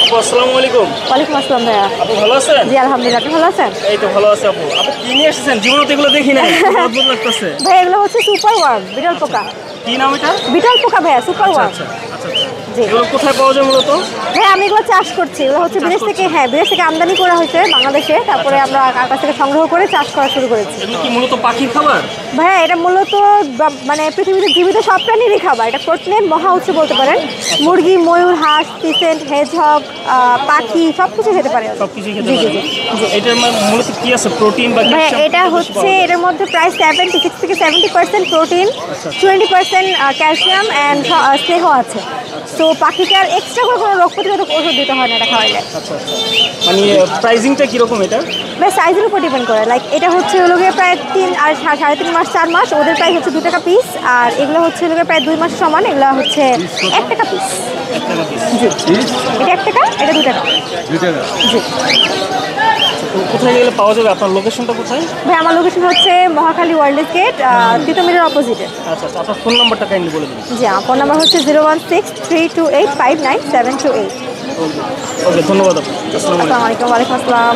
আপু আসসালামু আলাইকুম। ওয়ালাইকুম আসসালাম ভাইয়া। আপু ভালো আছেন? জি আলহামদুলিল্লাহ, আপনি ভালো আছেন? এই তো ভালো আছে আপু। আপু কি নিয়ে এসেছেন? জীবনে তো এগুলো দেখি নাই। খুব অদ্ভুত লাগতেছে। ভাইয়া এগুলো হচ্ছে সুপার ওয়ার্ম, বিটল পোকা। কি নাম এটা? বিটল পোকা ভাইয়া, সুপার আচ্ছা ওয়ার্ম। আচ্ছা আচ্ছা আচ্ছা। জি এগুলো কোথায় পাওয়া যায় মূলত? ভাইয়া আমি এগুলো চাষ করছি, এগুলো হচ্ছে চাষ বিদেশ থেকে, করছেন? হ্যাঁ বিদেশ থেকে আমদানি করা হয়েছে বাংলাদেশে, তারপরে আমরা কাছ থেকে সংগ্রহ করে চাষ করা শুরু করেছি। এগুলো কি মূলত পাখির খাবার? ভাইয়া এটা মূলত মানে পৃথিবীতে জীবিত সব প্রাণীরই খাবার, এটা প্রোটিনের মহা উৎস বলতে পারেন। মুরগি, ময়ূর, হাঁস, পিসেন্ট, হেজহগ, পাখি সব কিছু খেতে পারে। সবকিছু খেতে জি জি পারে। জি। এটার মূলত কি আছে? প্রোটিন বা ভাইয়া ক্যালসিয়াম? এটা হচ্ছে, এটার মধ্যে প্রায় 76 থেকে 70% প্রোটিন, আচ্ছা। 20% ক্যালসিয়াম অ্যান্ড স্নেহ আছে। তো পাখিকে আর এক্সট্রা করে কোনো রোগ প্রতিরোধক ওষুধ দিতে হয় না এটা খাওয়াইলে। আচ্ছা আচ্ছা। মানে প্রাইজিংটা কিরকম এটা? ভাই সাইজের উপর ডিপেন্ড করে, লাইক এটা হচ্ছে হলো গিয়ে প্রায় 3 আর 3.5 মাস 4 মাস, ওদের প্রাইস হচ্ছে 2 টাকা পিস। আর এগুলো হচ্ছে হলো গিয়ে প্রায় 2 মাস সমান, এগুলো হচ্ছে 1 টাকা পিস। 1 টাকা পিস। জি এটা 1 টাকা, এটা 2 টাকা। 2 টাকা। জি তো কোথায় গেলে পাওয়া যাবে? আপনার লোকেশনটা কোথায়? ভাই আমার লোকেশন হচ্ছে মহাখালী ওয়ার্ল্ড গেট, তিতুমিরের অপোজিটে। আচ্ছা আচ্ছা। আপনার ফোন নাম্বারটা কাইন্ডলি বলে দিন। জি আমার ফোন নাম্বার হচ্ছে 01632859728। ওকে ধন্যবাদ আপু। আসসালামু আলাইকুম। আসসালামু আলাইকুম। ওয়ালাইকুম আসসালাম।